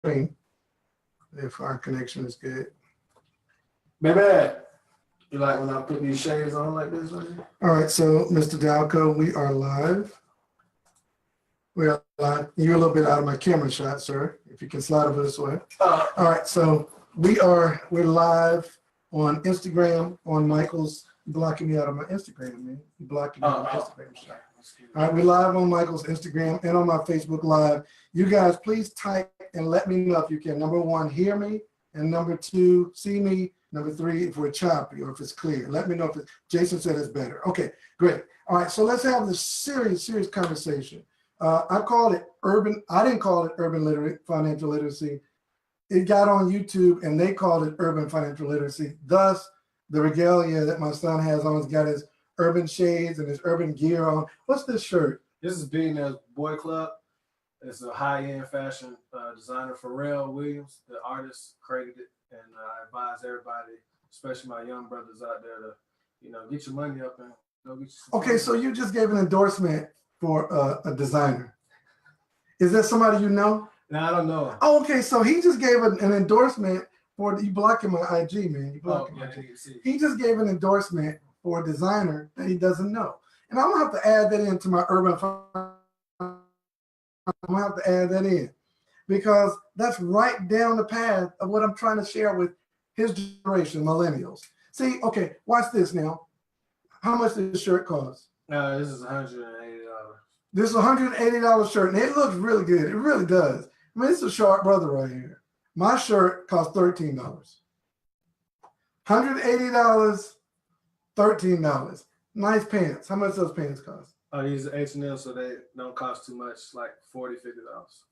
if our connection is good. Baby, you like when I put these shades on like this? Right? All right, so Mr. Dalco, we are live. We are live. You're a little bit out of my camera shot, sir. If you can slide over this way. All right, so we're live on Instagram on Michael's. You're blocking me out of my Instagram, man. You're blocking me out of my Instagram shot. All right, we're live on Michael's Instagram and on my Facebook Live. You guys, please type and let me know if you can. Number one, hear me, and number two, see me. Number three, if we're choppy or if it's clear. Let me know if it's, Jason said it's better. Okay, great. All right, so let's have this serious conversation. I called it I didn't call it urban financial literacy. It got on YouTube and they called it urban financial literacy. Thus, the regalia that my son has on, he's got his urban shades and his urban gear on. What's this shirt? This is Billionaires Boy Club. It's a high-end fashion designer, Pharrell Williams, the artist, created it. And I advise everybody, especially my young brothers out there, to get your money up and go get you some Okay, so you just gave an endorsement for a designer. Is that somebody you know? No, I don't know. Oh, okay, so he just gave an endorsement for, you blocking my IG, man. You blocking my IG. He just gave an endorsement for a designer that he doesn't know. And I'm gonna have to add that into my urban. I'm gonna have to add that in, because that's right down the path of what I'm trying to share with his generation, millennials. See, okay, watch this now. How much does this shirt cost? This is $180. This is a $180 shirt, and it looks really good. It really does. I mean, it's a sharp brother right here. My shirt costs $13. $180, $13. Nice pants. How much those pants cost? Oh, these are H&M, so they don't cost too much, like $40,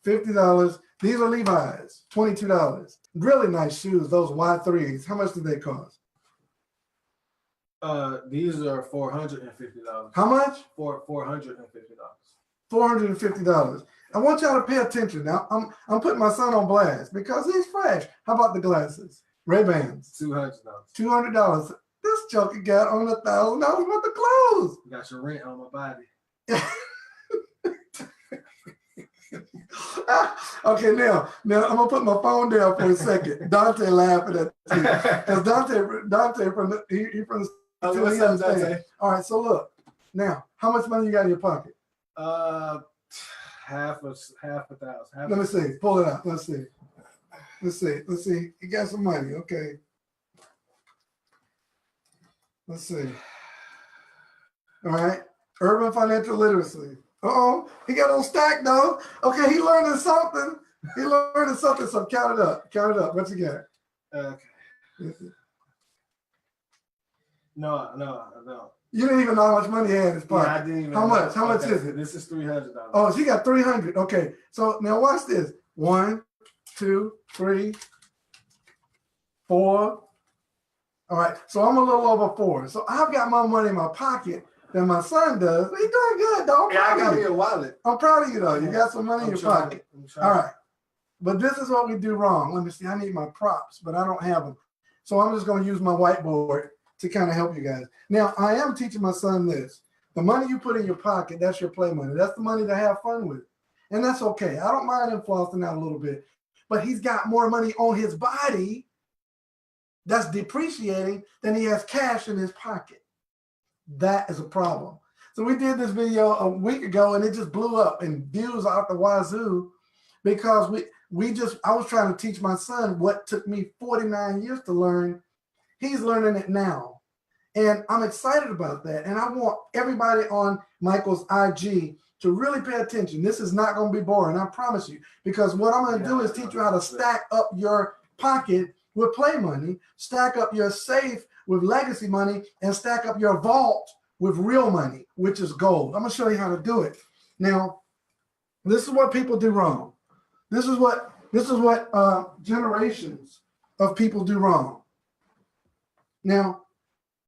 $50. $50. These are Levi's, $22. Really nice shoes, those Y3s. How much do they cost? These are $450. How much? $450. $450. I want y'all to pay attention. Now, I'm putting my son on blast because he's fresh. How about the glasses? Ray-Bans. $200. $200. This joker got on $1,000 worth of clothes. You got your rent on my body. Okay, now I'm gonna put my phone down for a second. Dante laughing at me because Dante from the he from the he understands. All right, so look now, how much money you got in your pocket? Half a thousand. Let me see. Pull it out. Let's see. You got some money, okay? Let's see. All right, urban financial literacy. He got on stack though. Okay, he learning something. So count it up. What you got? Okay. No. You didn't even know how much money he had in his pocket. Yeah, I didn't even How much? How much Okay, is it? This is $300. Oh, she got 300. Okay, so now watch this. 1, 2, 3, 4. All right, so I'm a little over 4. So I've got more money in my pocket than my son does. He's doing good, though. Yeah, I got me a wallet. I'm proud of you, though. You got some money in your pocket. All right, but this is what we do wrong. Let me see. I need my props, but I don't have them. So I'm just going to use my whiteboard to kind of help you guys. Now, I am teaching my son this. The money you put in your pocket, that's your play money. That's the money to have fun with. And that's okay. I don't mind him flossing out a little bit. But he's got more money on his body that's depreciating than he has cash in his pocket. That is a problem. So we did this video a week ago and it just blew up and views out the wazoo because I was trying to teach my son what took me 49 years to learn. He's learning it now. And I'm excited about that. And I want everybody on Michael's IG to really pay attention. This is not going to be boring, I promise you. Because what I'm going to do is teach you how to stack up your pocket with play money, stack up your safe with legacy money, and stack up your vault with real money, which is gold. I'm going to show you how to do it. Now, this is what people do wrong. This is what generations of people do wrong. Now,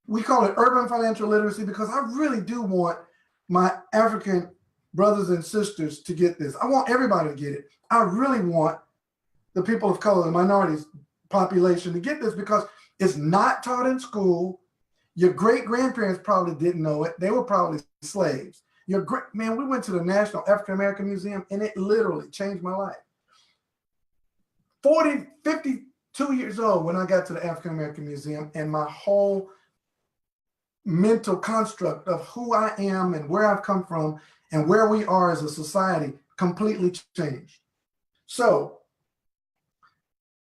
we call it urban financial literacy because I really do want my African brothers and sisters to get this. I want everybody to get it. I really want the people of color, the minorities population to get this because it's not taught in school. Your great-grandparents probably didn't know it. They were probably slaves. We went to the National African American Museum and it literally changed my life. 52 years old when I got to the African American Museum, and my whole mental construct of who I am and where I've come from and where we are as a society completely changed. So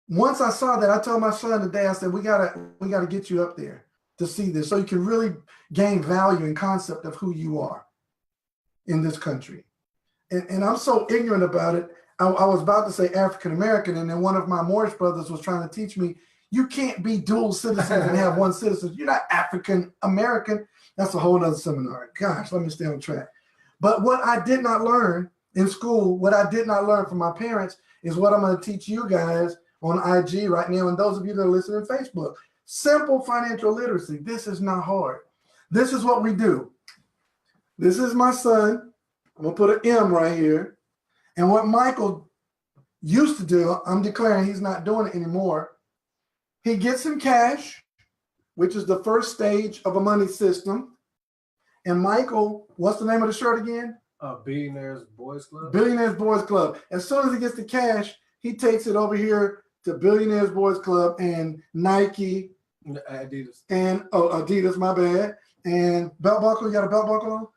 once I saw that, I told my son today, I said, we gotta get you up there to see this so you can really gain value and concept of who you are in this country. And I'm so ignorant about it. I was about to say African American, and then one of my Moorish brothers was trying to teach me, you can't be dual citizens and have one citizen. You're not African American. That's a whole other seminar. Gosh, let me stay on track. But what I did not learn in school, what I did not learn from my parents, is what I'm going to teach you guys on IG right now, and those of you that are listening on Facebook. Simple financial literacy. This is not hard. This is what we do. This is my son. I'm going to put an M right here. And what Michael used to do, I'm declaring he's not doing it anymore. He gets some cash, which is the first stage of a money system. And Michael, what's the name of the shirt again? Billionaires Boys Club. Billionaires Boys Club. As soon as he gets the cash, he takes it over here to Billionaires Boys Club and Nike. Adidas. And Adidas, my bad. And belt buckle. You got a belt buckle on?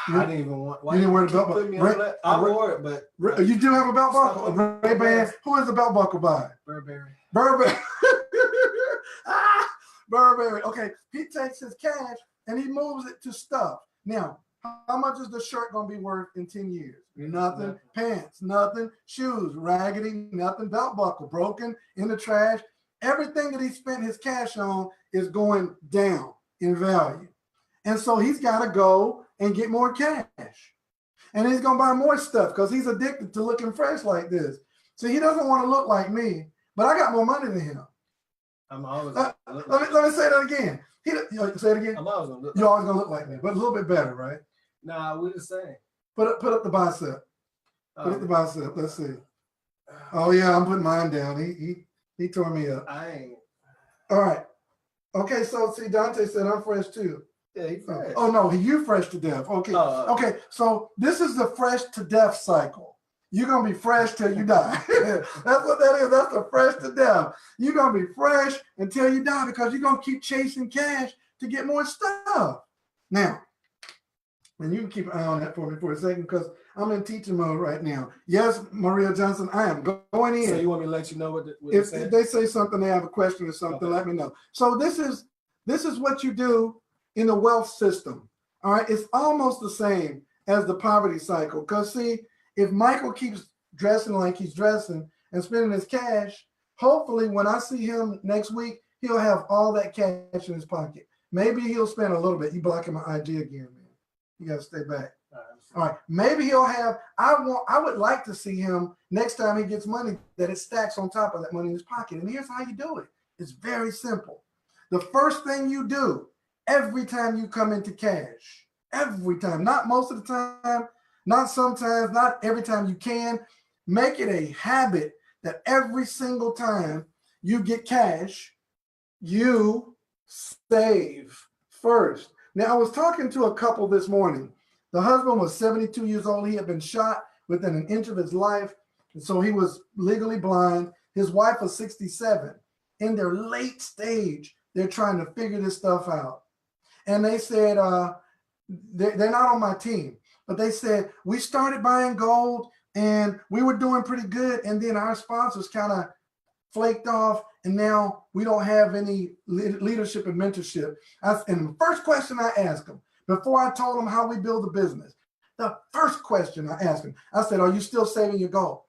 I didn't even want. You didn't wear the belt buckle. I wore it, but you do have a belt buckle. Ray-Ban. Who is the belt buckle by? Burberry. Burberry. Okay, he takes his cash and he moves it to stuff. Now, how much is the shirt gonna be worth in 10 years? Nothing. Pants, nothing. Shoes, raggedy, nothing. Belt buckle, broken, in the trash. Everything that he spent his cash on is going down in value. And so he's got to go and get more cash. And he's going to buy more stuff because he's addicted to looking fresh like this. So he doesn't want to look like me, but I got more money than him. I'm always let me say that again. Say it again. I'm always gonna look. You're always gonna look like me, but a little bit better, right? Nah, we're the same. Put up the bicep. Put up the bicep. Let's see. Oh yeah, I'm putting mine down. He tore me up. I ain't. All right. Okay, so see, Dante said I'm fresh too. Yeah, he's fresh. Oh no, you fresh to death. Okay. Okay, so this is the fresh to death cycle. You're gonna be fresh till you die. That's what that is. That's the fresh to death. You're gonna be fresh until you die because you're gonna keep chasing cash to get more stuff. Now, and you can keep an eye on that for me for a second because I'm in teaching mode right now. Yes, Maria Johnson, I am going in. So you want me to let you know what if they say something, they have a question or something, let me know. So this is what you do in the wealth system. All right, it's almost the same as the poverty cycle. Because see, if Michael keeps dressing like he's dressing and spending his cash, hopefully when I see him next week, he'll have all that cash in his pocket. Maybe he'll spend a little bit. You blocking my IG again, man. You gotta stay back. All right. Maybe he'll have, I would like to see him next time he gets money that it stacks on top of that money in his pocket. And here's how you do it. It's very simple. The first thing you do every time you come into cash, every time, not most of the time, not sometimes, not every time you can, make it a habit that every single time you get cash, you save first. Now, I was talking to a couple this morning. The husband was 72 years old. He had been shot within an inch of his life. And so he was legally blind. His wife was 67. In their late stage, they're trying to figure this stuff out. And they said, they're not on my team, but they said, we started buying gold and we were doing pretty good. And then our sponsors kind of flaked off. And now we don't have any leadership and mentorship. And the first question I asked them, before I told them how we build a business, the first question I asked them, I said, are you still saving your gold?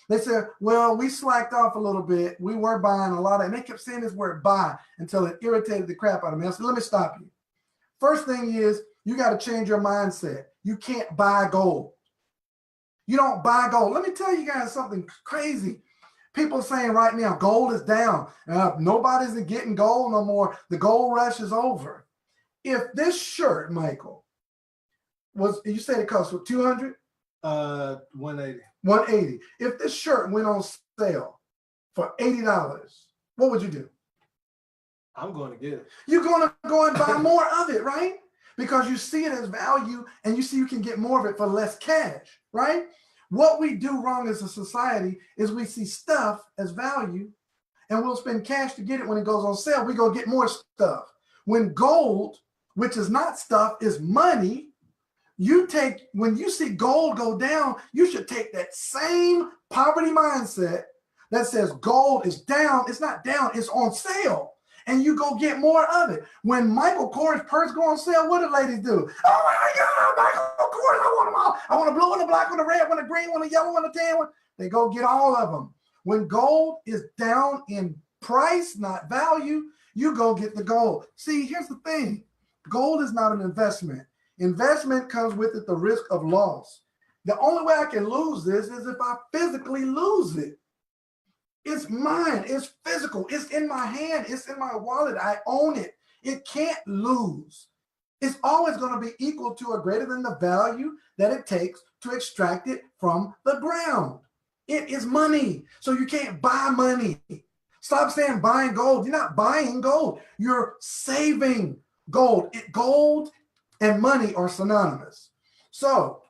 They said, well, we slacked off a little bit. We were buying a lot of, and they kept saying this word buy until it irritated the crap out of me. I said, let me stop you. First thing is, you got to change your mindset. You can't buy gold. You don't buy gold. Let me tell you guys something crazy. People saying right now, gold is down. Nobody's getting gold no more. The gold rush is over. If this shirt, Michael, was, you said it cost what, 200? 180. 180. If this shirt went on sale for $80, what would you do? I'm going to get it. You're going to go and buy more of it, right? Because you see it as value and you see you can get more of it for less cash, right? What we do wrong as a society is we see stuff as value and we'll spend cash to get it. When it goes on sale, we go get more stuff. When gold, which is not stuff, is money, when you see gold go down, you should take that same poverty mindset that says gold is down. It's not down, it's on sale. And you go get more of it. When Michael Kors purse go on sale, what do ladies do? Oh my God, Michael Kors, I want them all. I want a blue one, a black one, a red one, a green one, a yellow one, a tan one. They go get all of them. When gold is down in price, not value, you go get the gold. See, here's the thing. Gold is not an investment. Investment comes with it the risk of loss. The only way I can lose this is if I physically lose it. It's mine. It's physical. It's in my hand. It's in my wallet. I own it. It can't lose. It's always going to be equal to or greater than the value that it takes to extract it from the ground. It is money. So you can't buy money. Stop saying buying gold. You're not buying gold. You're saving gold. Gold and money are synonymous. So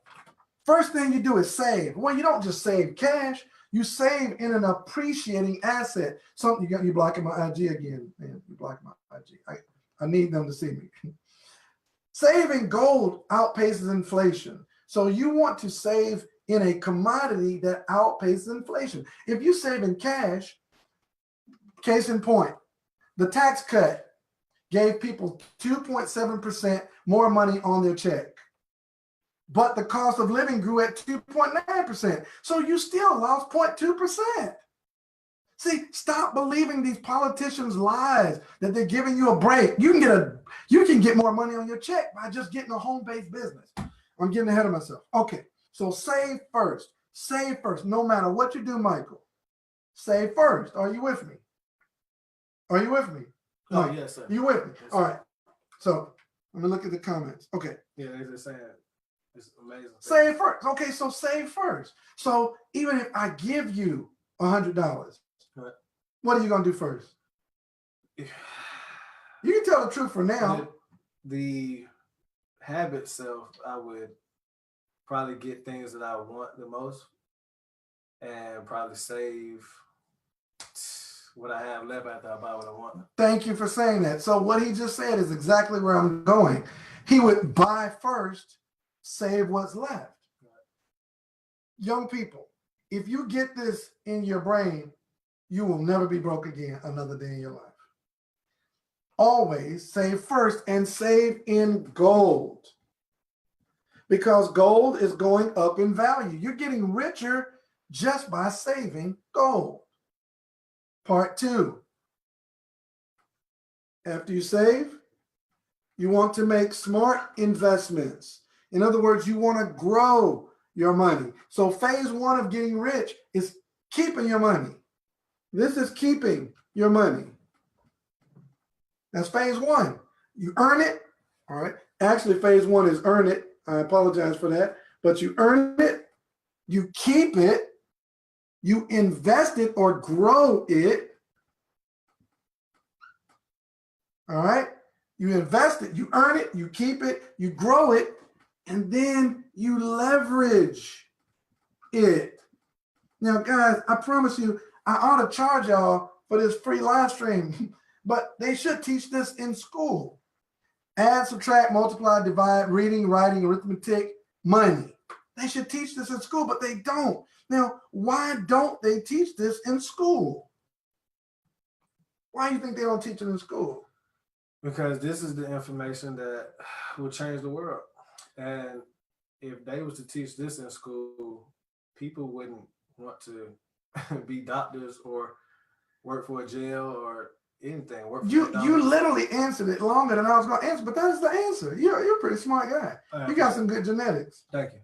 first thing you do is save. Well, you don't just save cash. You save in an appreciating asset. Something you blocking my IG again, man. You blocking my IG. I need them to see me. Saving gold outpaces inflation. So you want to save in a commodity that outpaces inflation. If you save in cash, case in point, the tax cut gave people 2.7% more money on their check. But the cost of living grew at 2.9%. So you still lost 0.2%. See, stop believing these politicians' lies that they're giving you a break. You can get more money on your check by just getting a home-based business. I'm getting ahead of myself. Okay, so save first. Save first. No matter what you do, Michael. Save first. Are you with me? Are you with me? Oh, yes, sir. You with me? Yes, all right. So let me look at the comments. Okay. Yeah, they're just saying it's amazing. Save first. Okay, so save first. So even if I give you $100, right, what are you gonna do first? You can tell the truth for now. The habit self, I would probably get things that I want the most and probably save what I have left after I buy what I want. Thank you for saying that. So what he just said is exactly where I'm going. He would buy first, save what's left. Right. Young people, if you get this in your brain, you will never be broke again another day in your life. Always save first and save in gold. Because gold is going up in value. You're getting richer just by saving gold. Part 2. After you save, you want to make smart investments. In other words, you want to grow your money. So phase 1 of getting rich is keeping your money. This is keeping your money. That's phase 1. You earn it. All right. Actually, phase 1 is earn it. I apologize for that. But you earn it. You keep it. You invest it or grow it. All right. You invest it. You earn it. You keep it. You grow it. And then you leverage it. Now, guys, I promise you, I ought to charge y'all for this free live stream, but they should teach this in school. Add, subtract, multiply, divide, reading, writing, arithmetic, money. They should teach this in school, but they don't. Now, why don't they teach this in school? Why do you think they don't teach it in school? Because this is the information that will change the world. And if they was to teach this in school, people wouldn't want to be doctors or work for a jail or anything. You literally answered it longer than I was going to answer, but that is the answer. You're a pretty smart guy. You got some good genetics. Thank you.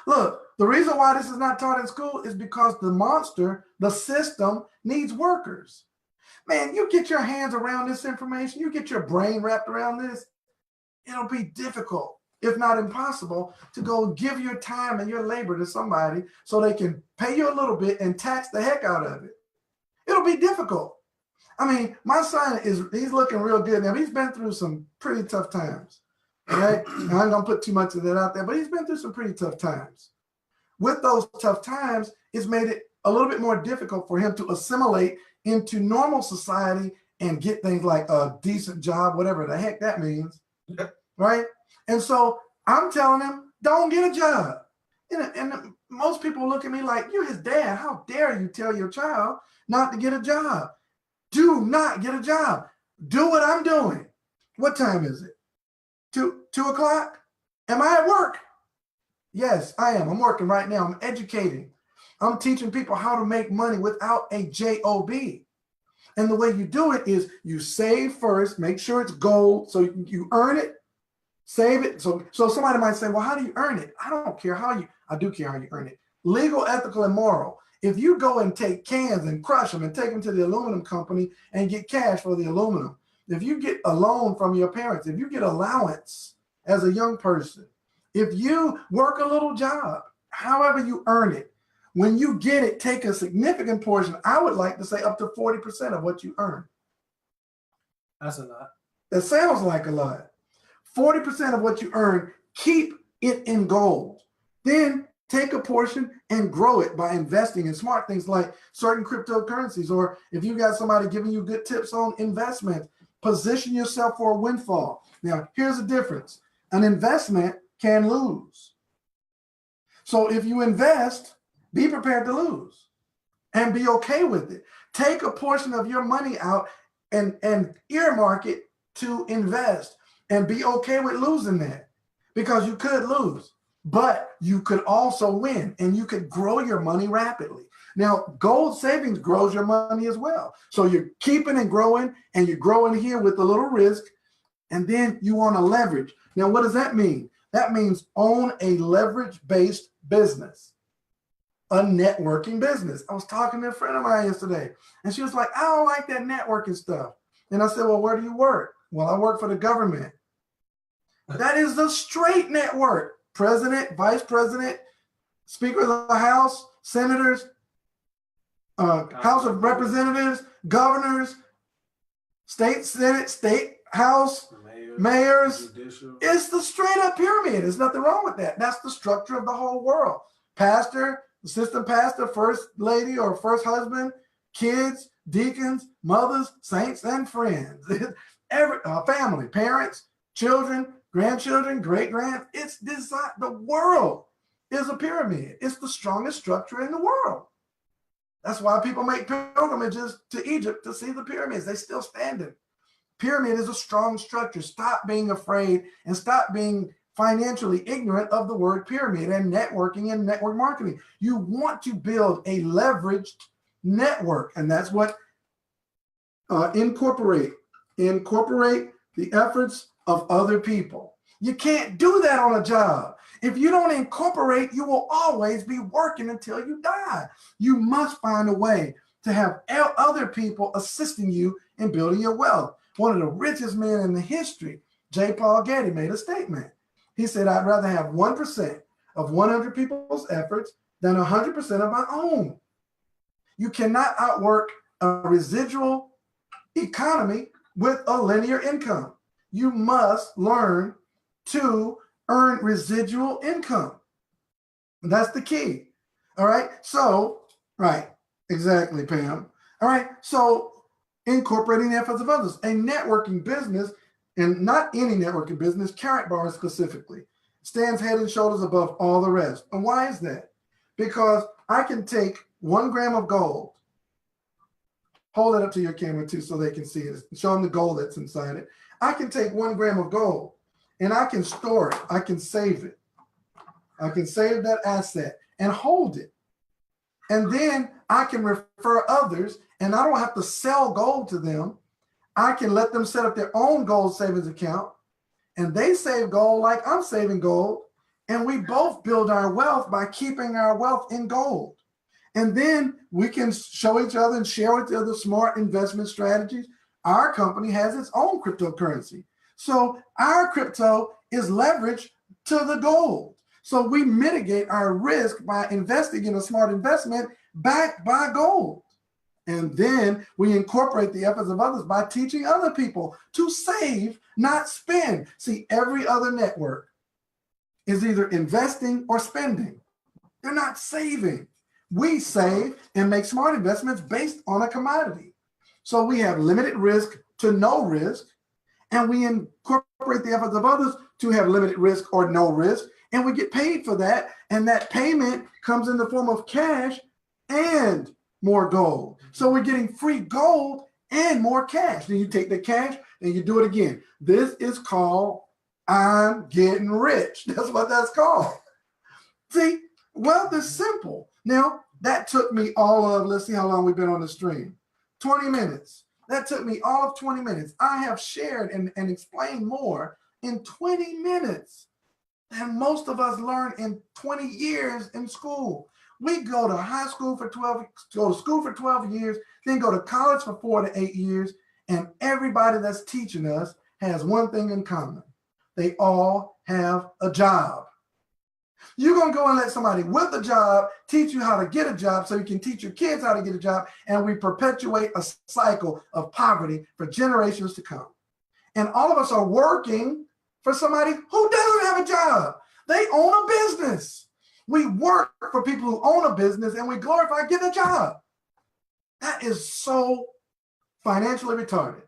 Look, the reason why this is not taught in school is because the monster, the system, needs workers. Man, you get your hands around this information, you get your brain wrapped around this, it'll be difficult, if not impossible, to go give your time and your labor to somebody so they can pay you a little bit and tax the heck out of it. It'll be difficult. I mean, my son he's looking real good now. He's been through some pretty tough times. Okay, and I'm gonna put too much of that out there, but he's been through some pretty tough times. With those tough times, it's made it a little bit more difficult for him to assimilate into normal society and get things like a decent job, whatever the heck that means, right? And so I'm telling him, don't get a job. And most people look at me like, you're his dad. How dare you tell your child not to get a job? Do not get a job. Do what I'm doing. What time is it? 2 o'clock? Am I at work? Yes, I am. I'm working right now. I'm educating. I'm teaching people how to make money without a job. And the way you do it is you save first, make sure it's gold, so you earn it, save it. So somebody might say, well, how do you earn it? I don't care how you, I do care how you earn it. Legal, ethical, and moral. If you go and take cans and crush them and take them to the aluminum company and get cash for the aluminum, if you get a loan from your parents, if you get allowance as a young person, if you work a little job, however you earn it, when you get it, take a significant portion. I would like to say up to 40% of what you earn. That's a lot. That sounds like a lot. 40% of what you earn, keep it in gold. Then take a portion and grow it by investing in smart things like certain cryptocurrencies, or if you got somebody giving you good tips on investment, position yourself for a windfall. Now, here's the difference. An investment can lose. So if you invest, be prepared to lose and be okay with it. Take a portion of your money out and earmark it to invest and be okay with losing that, because you could lose, but you could also win and you could grow your money rapidly. Now, gold savings grows your money as well. So you're keeping and you're growing here with a little risk, and then you want to leverage. Now, what does that mean? That means own a leverage-based business, a networking business. I was talking to a friend of mine yesterday, and she was like, I don't like that networking stuff. And I said, well, where do you work? Well, I work for the government. That is the straight network. President, vice president, speaker of the House, senators, House of Representatives, governors, state senate, state house, mayors. Judicial. It's the straight up pyramid. There's nothing wrong with that. That's the structure of the whole world. Pastor, assistant pastor, first lady or first husband, kids, deacons, mothers, saints, and friends. Every family, parents, children, grandchildren, great-grand. It's designed. The world is a pyramid. It's the strongest structure in the world. That's why people make pilgrimages to Egypt to see the pyramids. They still standing. Pyramid is a strong structure. Stop being afraid and stop being financially ignorant of the word pyramid and networking and network marketing. You want to build a leveraged network, and that's what incorporate the efforts of other people. You can't do that on a job. If you don't incorporate, you will always be working until you die. You must find a way to have other people assisting you in building your wealth. One of the richest men in the history, J. Paul Getty, made a statement. He said, I'd rather have 1% of 100 people's efforts than 100% of my own. You cannot outwork a residual economy with a linear income. You must learn to earn residual income. That's the key. All right. So, right. Exactly, Pam. All right. So, incorporating the efforts of others, a networking business, and not any networking business, Karatbar specifically, stands head and shoulders above all the rest. And why is that? Because I can take 1 gram of gold, hold it up to your camera too so they can see it, show them the gold that's inside it. I can take 1 gram of gold and I can store it. I can save it. I can save that asset and hold it. And then I can refer others, and I don't have to sell gold to them. I can let them set up their own gold savings account, and they save gold like I'm saving gold. And we both build our wealth by keeping our wealth in gold. And then we can show each other and share with each other smart investment strategies. Our company has its own cryptocurrency. So our crypto is leveraged to the gold. So we mitigate our risk by investing in a smart investment backed by gold. And then we incorporate the efforts of others by teaching other people to save not spend. See, every other network is either investing or spending. They're not saving. We save and make smart investments based on a commodity. So we have limited risk to no risk, and we incorporate the efforts of others to have limited risk or no risk, and we get paid for that. And that payment comes in the form of cash and more gold. So we're getting free gold and more cash. Then you take the cash and you do it again. This is called I'm getting rich. That's what that's called. See, wealth is simple. Now, that took me all of, let's see how long we've been on the stream, 20 minutes. That took me all of 20 minutes. I have shared and explained more in 20 minutes than most of us learn in 20 years in school. We go to high school for 12, go to school for 12 years, then go to college for 4 to 8 years, and everybody that's teaching us has one thing in common. They all have a job. You're going to go and let somebody with a job teach you how to get a job so you can teach your kids how to get a job, and we perpetuate a cycle of poverty for generations to come. And all of us are working for somebody who doesn't have a job. They own a business. We work for people who own a business, and we glorify getting a job. That is so financially retarded.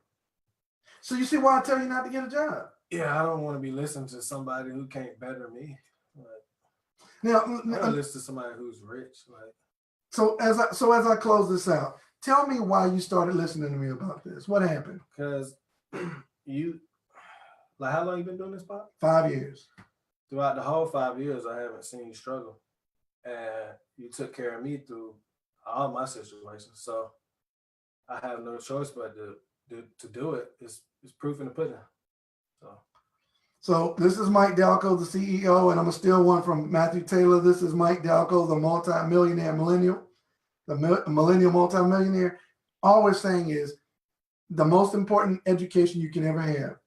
So you see why I tell you not to get a job? Yeah, I don't want to be listening to somebody who can't better me. Now, I want to listen to somebody who's rich. So as I close this out, tell me why you started listening to me about this. What happened? Because you, like, how long you been doing this, Pop? 5 years. Throughout the whole 5 years, I haven't seen you struggle, and you took care of me through all my situations. So I have no choice but to do it. It's proof in the pudding. So this is Mike Dalcoe, the CEO, and I'm going to steal one from Matthew Taylor. This is Mike Dalcoe, the multi-millionaire millennial, the millennial multi-millionaire. All we're saying is the most important education you can ever have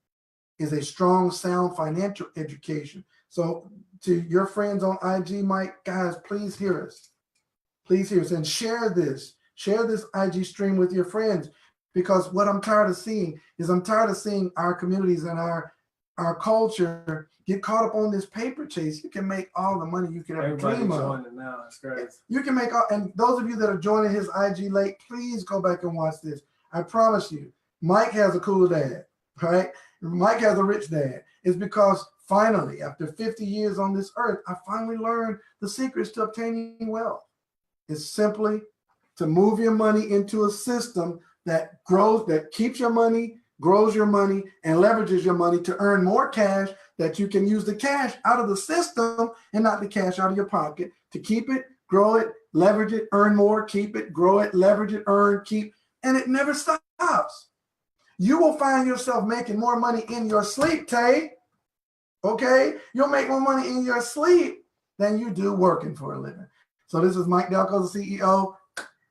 is a strong, sound financial education. So to your friends on IG, Mike, guys, please hear us. Please hear us and share this. Share this IG stream with your friends, because what I'm tired of seeing is our communities and our culture get caught up on this paper chase. You can make all the money you can ever dream of. Now. It's crazy. You can make and those of you that are joining his IG late, please go back and watch this. I promise you, Mike has a cool dad, right? Mike has a rich dad. It's because finally, after 50 years on this earth, I finally learned the secrets to obtaining wealth. It's simply to move your money into a system that grows, that keeps your money, grows your money, and leverages your money to earn more cash, that you can use the cash out of the system and not the cash out of your pocket, to keep it, grow it, leverage it, earn more, keep it, grow it, leverage it, earn, keep, and it never stops. You will find yourself making more money in your sleep, Tay. Okay? You'll make more money in your sleep than you do working for a living. So this is Mike Dalcoe, the CEO,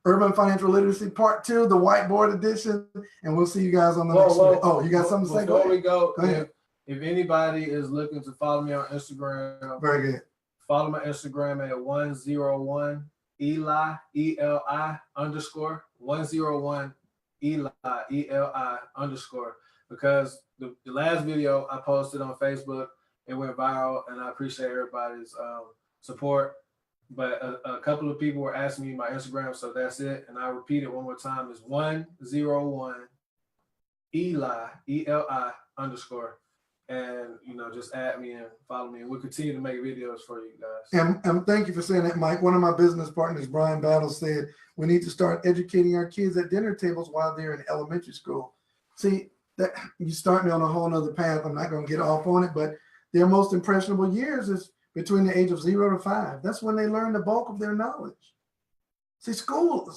Urban Financial Literacy Part 2, the whiteboard edition, and we'll see you guys on the next one. Oh, you got something to say? Before we go ahead. If anybody is looking to follow me on Instagram, very good. Follow my Instagram at 101 Eli, ELI _ 101 Eli, ELI _ because the last video I posted on Facebook, it went viral, and I appreciate everybody's support. But a couple of people were asking me my Instagram, so that's it. And I repeat it one more time. It's 101 Eli, ELI _ and just add me and follow me, and we'll continue to make videos for you guys. And thank you for saying that, Mike. One of my business partners, Brian Battle, said we need to start educating our kids at dinner tables while they're in elementary school. See, that you start me on a whole nother path. I'm not going to get off on it, but their most impressionable years is between the age of 0 to 5. That's when they learn the bulk of their knowledge. See, school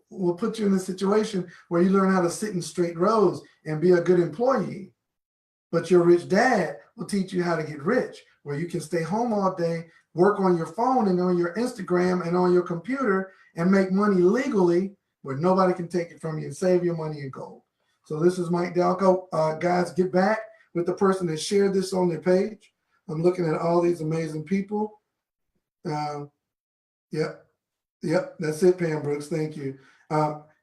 will put you in a situation where you learn how to sit in straight rows and be a good employee. But your rich dad will teach you how to get rich, where you can stay home all day, work on your phone and on your Instagram and on your computer, and make money legally where nobody can take it from you, and save your money in gold. So this is Mike Dalcoe. Guys, get back with the person that shared this on their page. I'm looking at all these amazing people. Yep, that's it, Pam Brooks. Thank you.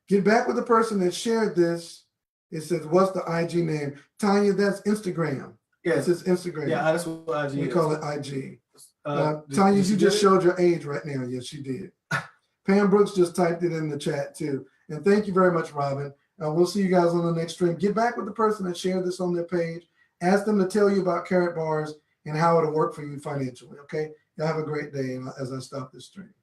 Get back with the person that shared this It says, what's the IG name? Tanya, that's Instagram. Yes. This is Instagram. Yeah, that's what IG We is. call it IG. Did Tanya, she you get just it? showed your age right now. Yes, she did. Pam Brooks just typed it in the chat too. And thank you very much, Robin. We'll see you guys on the next stream. Get back with the person that shared this on their page. Ask them to tell you about Carrot Bars and how it'll work for you financially. Okay. Y'all have a great day as I stop this stream.